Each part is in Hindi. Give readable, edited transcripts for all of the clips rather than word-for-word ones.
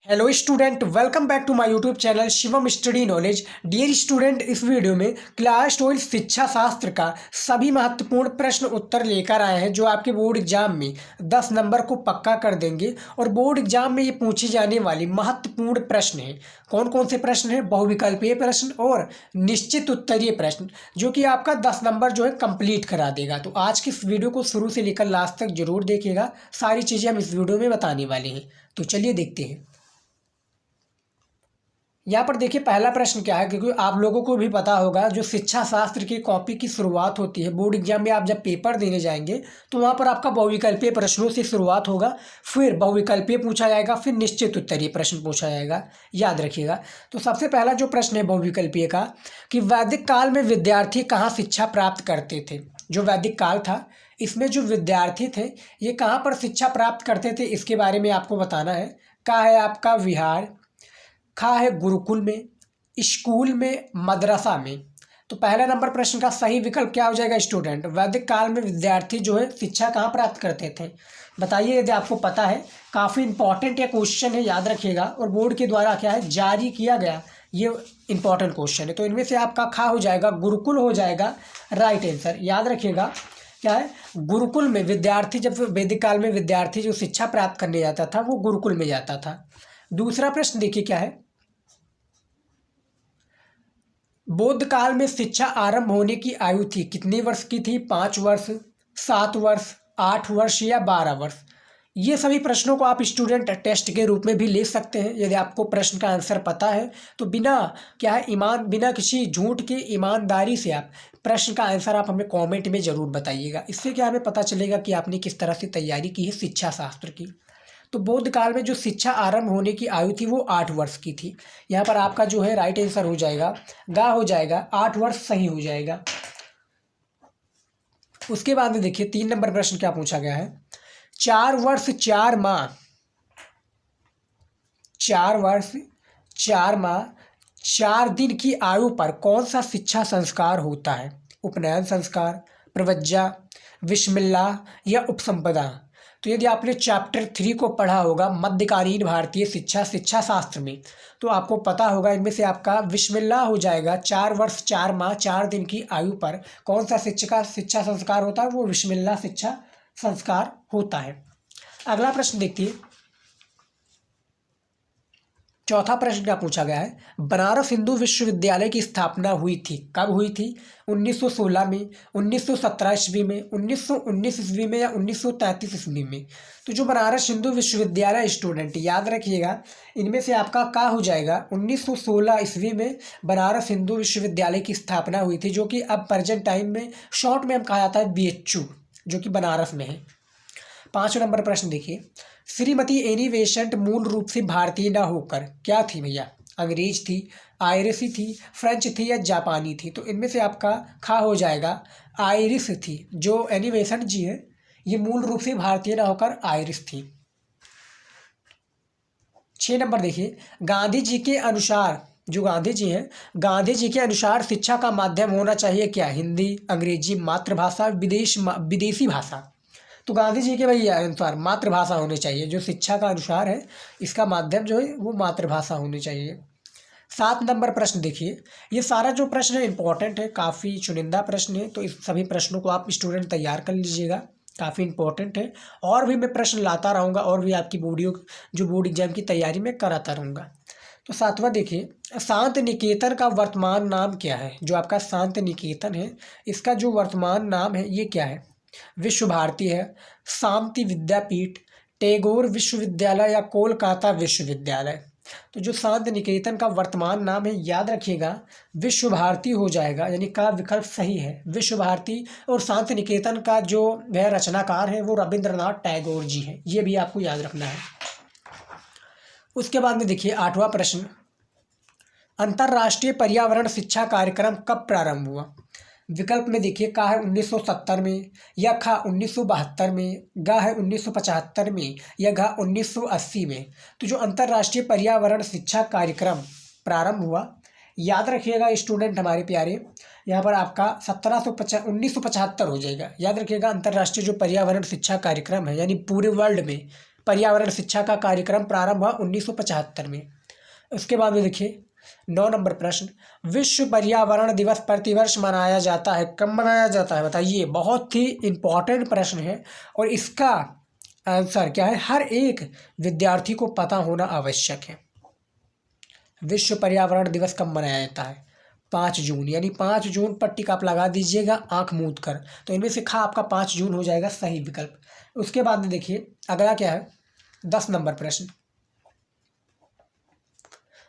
Hello student, welcome back to my YouTube channel Shivam study knowledge. Dear student, इस वीडियो में क्लास 12 शिक्षा शास्त्र का सभी महत्वपूर्ण प्रश्न उत्तर लेकर आए हैं जो आपके बोर्ड एग्जाम में 10 नंबर को पक्का कर देंगे। और बोर्ड एग्जाम में ये पूछे जाने वाली महत्वपूर्ण प्रश्न हैं। कौन कौन से प्रश्न हैं? बहुविकल्पीय प्रश्न और निश्चित उत्तरीय प्रश्न, जो कि आपका 10 नंबर जो है कंप्लीट करा देगा। तो आज की इस वीडियो को शुरू से लेकर लास्ट तक जरूर देखिएगा। सारी चीज़ें हम इस वीडियो में बताने वाले हैं। तो चलिए देखते हैं। यहाँ पर देखिए पहला प्रश्न क्या है, क्योंकि आप लोगों को भी पता होगा जो शिक्षा शास्त्र की कॉपी की शुरुआत होती है बोर्ड एग्जाम में, आप जब पेपर देने जाएंगे तो वहाँ पर आपका बहुविकल्पीय प्रश्नों से शुरुआत होगा, फिर बहुविकल्पीय पूछा जाएगा, फिर निश्चित उत्तरीय प्रश्न पूछा जाएगा। याद रखिएगा। तो सबसे पहला जो प्रश्न है बहुविकल्पीय का, कि वैदिक काल में विद्यार्थी कहाँ शिक्षा प्राप्त करते थे। जो वैदिक काल था इसमें जो विद्यार्थी थे ये कहाँ पर शिक्षा प्राप्त करते थे, इसके बारे में आपको बताना है। का है आपका विहार, खा है गुरुकुल में, स्कूल में, मदरसा में। तो पहला नंबर प्रश्न का सही विकल्प क्या हो जाएगा स्टूडेंट? वैदिक काल में विद्यार्थी जो है शिक्षा कहाँ प्राप्त करते थे, बताइए यदि आपको पता है। काफ़ी इंपॉर्टेंट ये क्वेश्चन है, याद रखिएगा। और बोर्ड के द्वारा क्या है जारी किया गया ये इंपॉर्टेंट क्वेश्चन है। तो इनमें से आपका खा हो जाएगा, गुरुकुल हो जाएगा राइट आंसर। याद रखिएगा क्या है, गुरुकुल में विद्यार्थी, जब वैदिक काल में विद्यार्थी जो शिक्षा प्राप्त करने जाता था वो गुरुकुल में जाता था। दूसरा प्रश्न देखिए क्या है, बौद्ध काल में शिक्षा आरंभ होने की आयु थी कितने वर्ष की थी? 5 वर्ष, 7 वर्ष, 8 वर्ष या 12 वर्ष। ये सभी प्रश्नों को आप स्टूडेंट टेस्ट के रूप में भी ले सकते हैं। यदि आपको प्रश्न का आंसर पता है तो बिना क्या है बिना किसी झूठ के ईमानदारी से आप प्रश्न का आंसर आप हमें कमेंट में ज़रूर बताइएगा। इससे क्या हमें पता चलेगा कि आपने किस तरह से तैयारी की है शिक्षा शास्त्र की। तो बौद्ध काल में जो शिक्षा आरंभ होने की आयु थी वो 8 वर्ष की थी। यहाँ पर आपका जो है राइट आंसर हो जाएगा, गा हो जाएगा, 8 वर्ष सही हो जाएगा। उसके बाद में देखिए 3 नंबर प्रश्न क्या पूछा गया है, 4 वर्ष 4 माह, 4 वर्ष 4 माह 4 दिन की आयु पर कौन सा शिक्षा संस्कार होता है? उपनयन संस्कार, प्रवज्जा, विस्मिल्लाह या उपसंपदा। तो यदि आपने चैप्टर 3 को पढ़ा होगा मध्यकालीन भारतीय शिक्षा शास्त्र में, तो आपको पता होगा इनमें से आपका विस्मिल्लाह हो जाएगा। 4 वर्ष 4 माह 4 दिन की आयु पर कौन सा शिक्षा संस्कार होता है? वो विस्मिल्लाह शिक्षा संस्कार होता है। अगला प्रश्न देखिए, चौथा प्रश्न क्या पूछा गया है, बनारस हिंदू विश्वविद्यालय की स्थापना हुई थी, कब हुई थी? 1916 में, 1917 ईस्वी में, 1919 ईस्वी में या 1933 ईस्वी में। तो जो बनारस हिंदू विश्वविद्यालय स्टूडेंट याद रखिएगा, इनमें से आपका का हो जाएगा 1916 ईस्वी में बनारस हिंदू विश्वविद्यालय की स्थापना हुई थी, जो कि अब प्रेजेंट टाइम में शॉर्ट में हम कहा जाता है BHU, जो कि बनारस में है। 5 नंबर प्रश्न देखिए, श्रीमती एनी बेसेंट मूल रूप से भारतीय ना होकर क्या थी भैया? अंग्रेज थी, आयरिशी थी, फ्रेंच थी या जापानी थी। तो इनमें से आपका खा हो जाएगा आयरिश थी। जो एनी बेसेंट जी है ये मूल रूप से भारतीय ना होकर आयरिश थी। 6 नंबर देखिए, गांधी जी के अनुसार, जो गांधी जी हैं, गांधी जी के अनुसार शिक्षा का माध्यम होना चाहिए क्या? हिंदी, अंग्रेजी, मातृभाषा, विदेशी भाषा। तो गांधी जी के भाई अनुसार मातृभाषा होनी चाहिए। जो शिक्षा का अनुसार है इसका माध्यम जो है वो मातृभाषा होनी चाहिए। 7 नंबर प्रश्न देखिए, ये सारा जो प्रश्न है इंपॉर्टेंट है, काफ़ी चुनिंदा प्रश्न है। तो इस सभी प्रश्नों को आप स्टूडेंट तैयार कर लीजिएगा, काफ़ी इंपॉर्टेंट है। और भी मैं प्रश्न लाता रहूँगा और भी आपकी बोर्ड एग्जाम की तैयारी में कराता रहूँगा। तो 7वां देखिए, शांत निकेतन का वर्तमान नाम क्या है? जो आपका शांत निकेतन है इसका जो वर्तमान नाम है ये क्या है? विश्व भारती है, शांति विद्यापीठ, टैगोर विश्वविद्यालय या कोलकाता विश्वविद्यालय। तो जो शांति निकेतन का वर्तमान नाम है याद रखिएगा विश्व भारती हो जाएगा, यानी का विकल्प सही है विश्व भारती। और शांति निकेतन का जो वह रचनाकार है वो रविंद्रनाथ टैगोर जी हैं, ये भी आपको याद रखना है। उसके बाद में देखिए 8वां प्रश्न, अंतर्राष्ट्रीय पर्यावरण शिक्षा कार्यक्रम कब प्रारंभ हुआ? विकल्प में देखिए का है 1970 में, या खा 1972 में, गा है 1975 में या घा 1980 में। तो जो अंतर्राष्ट्रीय पर्यावरण शिक्षा कार्यक्रम प्रारंभ हुआ, याद रखिएगा स्टूडेंट हमारे प्यारे, यहाँ पर आपका 1975 हो जाएगा। याद रखिएगा अंतर्राष्ट्रीय जो पर्यावरण शिक्षा कार्यक्रम है यानी पूरे वर्ल्ड में पर्यावरण शिक्षा का कार्यक्रम प्रारंभ हुआ 1975 में। उसके बाद में देखिए 9 नंबर प्रश्न, विश्व पर्यावरण दिवस प्रतिवर्ष मनाया जाता है, कब मनाया जाता है बताइए। बहुत ही इम्पोर्टेंट प्रश्न है और इसका आंसर क्या है, हर एक विद्यार्थी को पता होना आवश्यक है। विश्व पर्यावरण दिवस कब मनाया जाता है, 5 जून, यानी 5 जून पर टिक आप लगा दीजिएगा आंख मूंद कर। तो इनमें से खा आपका 5 जून हो जाएगा सही विकल्प। उसके बाद में देखिए अगला क्या है, 10 नंबर प्रश्न,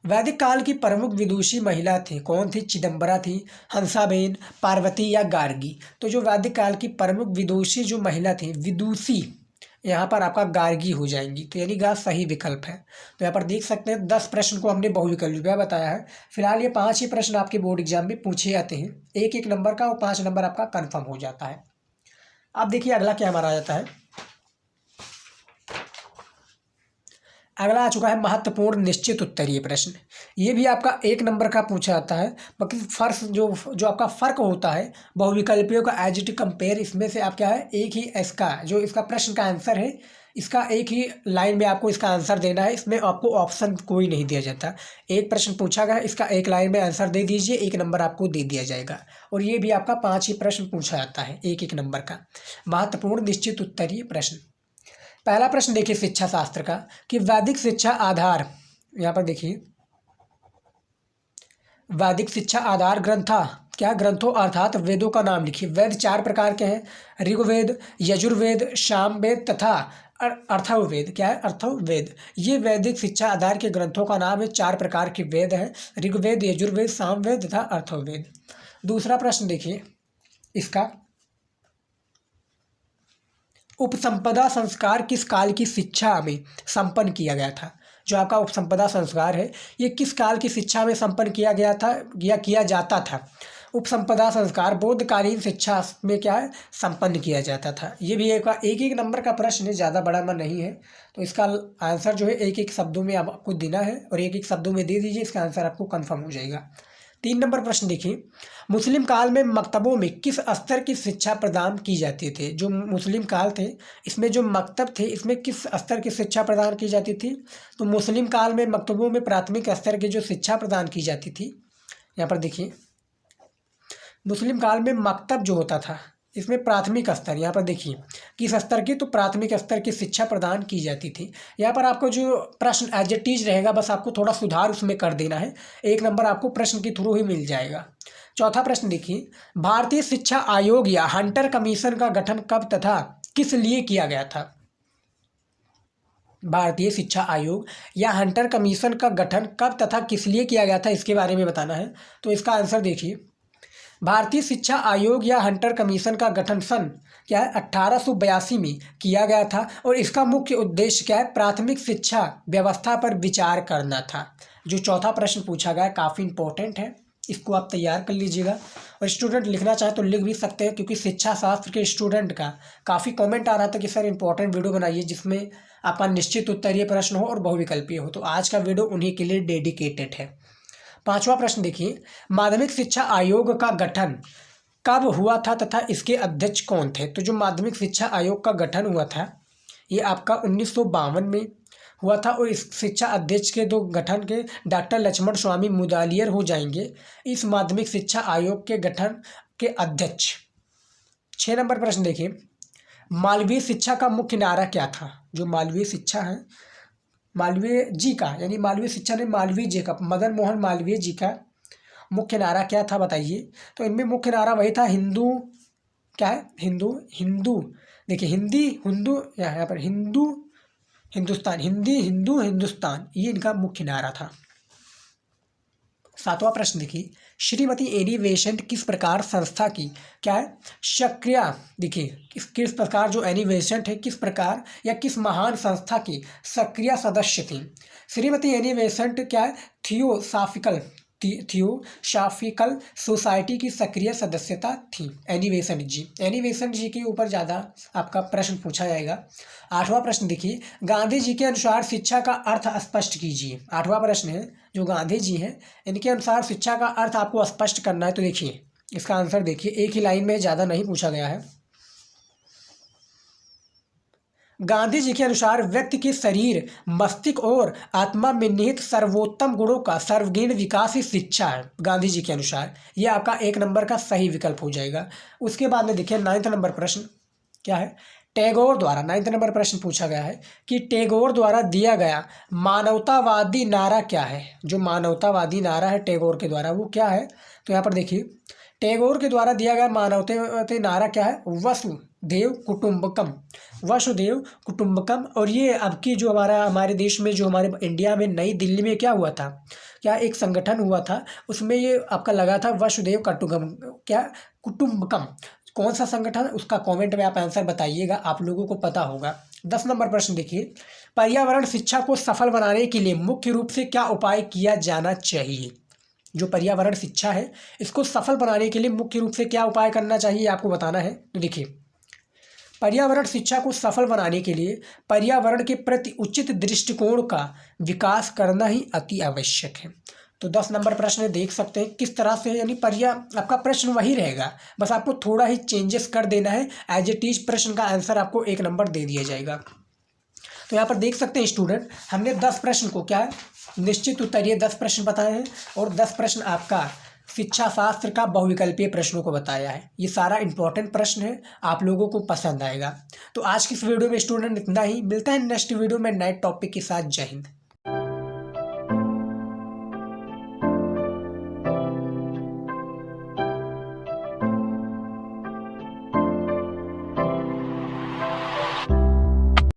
वैदिक काल की प्रमुख विदुषी महिला थी, कौन थी, चिदम्बरा थी, हंसाबेन, पार्वती या गार्गी। तो जो वैदिक काल की प्रमुख विदुषी जो महिला थी, विदुषी, यहाँ पर आपका गार्गी हो जाएंगी। तो यानी गा सही विकल्प है। तो यहाँ पर देख सकते हैं 10 प्रश्न को हमने बहुविकल्पीय बताया है। फिलहाल ये 5 ही प्रश्न आपके बोर्ड एग्जाम में पूछे जाते हैं, एक एक नंबर का, और 5 नंबर आपका कन्फर्म हो जाता है। अब देखिए अगला क्या हमारा आ जाता है, अगला आ चुका है महत्वपूर्ण निश्चित उत्तरीय प्रश्न। ये भी आपका 1 नंबर का पूछा जाता है। बाकी फर्क जो आपका फ़र्क होता है बहुविकल्पियों का एज इट कंपेयर, इसमें से आप क्या है, एक ही इसका जो इसका प्रश्न का आंसर है, इसका एक ही लाइन में आपको इसका आंसर देना है। इसमें आपको ऑप्शन कोई नहीं दिया जाता। एक प्रश्न पूछा गया, इसका एक लाइन में आंसर दे दीजिए, 1 नंबर आपको दे दिया जाएगा। और ये भी आपका 5 ही प्रश्न पूछा जाता है, एक एक नंबर का महत्वपूर्ण निश्चित उत्तरीय प्रश्न। पहला प्रश्न देखिए शिक्षा शास्त्र का, कि वैदिक शिक्षा आधार, यहाँ पर देखिए वैदिक शिक्षा आधार ग्रंथा, क्या ग्रंथों अर्थात वेदों का नाम लिखिए। वेद 4 प्रकार के हैं, ऋग्वेद, यजुर्वेद, सामवेद तथा अथर्ववेद। क्या है, अथर्ववेद। ये वैदिक शिक्षा आधार के ग्रंथों का नाम है। 4 प्रकार के वेद हैं, ऋग्वेद, यजुर्वेद, सामवेद तथा अथर्ववेद। दूसरा प्रश्न देखिए इसका, उपसंपदा संस्कार किस काल की शिक्षा में संपन्न किया गया था। जो आपका उपसंपदा संस्कार है, ये किस काल की शिक्षा में संपन्न किया गया था या किया जाता था। उपसंपदा संस्कार बौद्धकालीन शिक्षा में क्या है, संपन्न किया जाता था। ये भी एक एक नंबर का प्रश्न है, ज़्यादा बड़ा मन नहीं है। तो इसका आंसर जो है एक एक शब्दों में आपको देना है, और एक एक शब्दों में दे दीजिए, इसका आंसर आपको कन्फर्म हो जाएगा। 3 नंबर प्रश्न देखिए, मुस्लिम काल में मकतबों में किस स्तर की शिक्षा प्रदान की जाती थी। जो मुस्लिम काल थे, इसमें जो मकतब थे, इसमें किस स्तर की शिक्षा प्रदान की जाती थी। तो मुस्लिम काल में मकतबों में प्राथमिक स्तर की जो शिक्षा प्रदान की जाती थी, यहाँ पर देखिए मुस्लिम काल में मकतब जो होता था, इसमें प्राथमिक स्तर, यहाँ पर देखिए किस स्तर की, तो प्राथमिक स्तर की शिक्षा प्रदान की जाती थी। यहाँ पर आपको जो प्रश्न एज इट इज रहेगा, बस आपको थोड़ा सुधार उसमें कर देना है, 1 नंबर आपको प्रश्न के थ्रू ही मिल जाएगा। चौथा प्रश्न देखिए, भारतीय शिक्षा आयोग या हंटर कमीशन का गठन कब तथा किस लिए किया गया था। भारतीय शिक्षा आयोग या हंटर कमीशन का गठन कब तथा किस लिए किया गया था, इसके बारे में बताना है। तो इसका आंसर देखिए, भारतीय शिक्षा आयोग या हंटर कमीशन का गठन सन क्या है, 1882 में किया गया था। और इसका मुख्य उद्देश्य क्या है, प्राथमिक शिक्षा व्यवस्था पर विचार करना था। जो चौथा प्रश्न पूछा गया है काफ़ी इंपॉर्टेंट है, इसको आप तैयार कर लीजिएगा। और स्टूडेंट लिखना चाहे तो लिख भी सकते हैं, क्योंकि शिक्षा शास्त्र के स्टूडेंट का काफ़ी कमेंट आ रहा था कि सर इंपॉर्टेंट वीडियो बनाइए जिसमें आपका निश्चित उत्तरीय प्रश्न हो और बहुविकल्पीय हो। तो आज का वीडियो उन्हीं के लिए डेडिकेटेड है। 5वां प्रश्न देखिए, माध्यमिक शिक्षा आयोग का गठन कब हुआ था तथा इसके अध्यक्ष कौन थे। तो जो माध्यमिक शिक्षा आयोग का गठन हुआ था, ये आपका 1952 में हुआ था। और इस शिक्षा अध्यक्ष के 2 गठन के डॉक्टर लक्ष्मण स्वामी मुदालियर हो जाएंगे इस माध्यमिक शिक्षा आयोग के गठन के अध्यक्ष। 6 नंबर प्रश्न देखिए, मालवीय शिक्षा का मुख्य नारा क्या था। जो मालवीय शिक्षा है, मालवीय जी का, यानी मालवीय शिक्षा ने मालवीय जी का, मदन मोहन मालवीय जी का मुख्य नारा क्या था बताइए। तो इनमें मुख्य नारा वही था, हिंदू, क्या है, हिंदू देखिए, हिंदी हिंदू, यहाँ पर हिंदू हिंदुस्तान, हिंदी हिंदू हिंदुस्तान, ये इनका मुख्य नारा था। 7वां प्रश्न देखिए, श्रीमती एनी बेसेंट किस प्रकार संस्था की क्या है सक्रिय, देखिए किस प्रकार जो एनी बेसेंट है किस प्रकार या किस महान संस्था की सक्रिय सदस्य थी। श्रीमती एनी बेसेंट क्या है, थियोसाफिकल सोसाइटी की सक्रिय सदस्यता थी। एनी बेसेंट जी के ऊपर ज़्यादा आपका प्रश्न पूछा जाएगा। 8वां प्रश्न देखिए, गांधी जी के अनुसार शिक्षा का अर्थ स्पष्ट कीजिए। 8वां प्रश्न है, जो गांधी जी हैं इनके अनुसार शिक्षा का अर्थ आपको स्पष्ट करना है। तो देखिए इसका आंसर देखिए, एक ही लाइन में, ज़्यादा नहीं पूछा गया है। गांधी जी के अनुसार व्यक्ति के शरीर, मस्तिष्क और आत्मा में निहित सर्वोत्तम गुणों का सर्वगीण विकास ही शिक्षा है। गांधी जी के अनुसार ये आपका 1 नंबर का सही विकल्प हो जाएगा। उसके बाद में देखिए 9 नंबर प्रश्न क्या है। टैगोर द्वारा 9 नंबर प्रश्न पूछा गया है कि टैगोर द्वारा दिया गया मानवतावादी नारा क्या है। जो मानवतावादी नारा है टैगोर के द्वारा वो क्या है, तो यहाँ पर देखिए टैगोर के द्वारा दिया गया मानवतावादी नारा क्या है, वसुधैव कुटुंबकम, वसुधैव कुटुंबकम। और ये अब की जो हमारे देश में, जो हमारे इंडिया में नई दिल्ली में क्या हुआ था, क्या एक संगठन हुआ था, उसमें ये आपका लगा था वसुधैव कुटुंबकम। कौन सा संगठन, उसका कमेंट में आप आंसर बताइएगा, आप लोगों को पता होगा। 10 नंबर प्रश्न देखिए, पर्यावरण शिक्षा को सफल बनाने के लिए मुख्य रूप से क्या उपाय किया जाना चाहिए। जो पर्यावरण शिक्षा है इसको सफल बनाने के लिए मुख्य रूप से क्या उपाय करना चाहिए आपको बताना है। तो देखिए पर्यावरण शिक्षा को सफल बनाने के लिए पर्यावरण के प्रति उचित दृष्टिकोण का विकास करना ही अति आवश्यक है। तो 10 नंबर प्रश्न देख सकते हैं किस तरह से, यानी आपका प्रश्न वही रहेगा, बस आपको थोड़ा ही चेंजेस कर देना है। एज इट इज प्रश्न का आंसर आपको 1 नंबर दे दिया जाएगा। तो यहाँ पर देख सकते हैं स्टूडेंट, हमने 10 प्रश्न को क्या है निश्चित उत्तरीय 10 प्रश्न बताए हैं और 10 प्रश्न आपका शिक्षा शास्त्र का बहुविकल्पीय प्रश्नों को बताया है। ये सारा इंपॉर्टेंट प्रश्न है, आप लोगों को पसंद आएगा। तो आज की इस वीडियो में स्टूडेंट इतना ही, मिलता है नेक्स्ट वीडियो में नए टॉपिक के साथ। जय हिंद।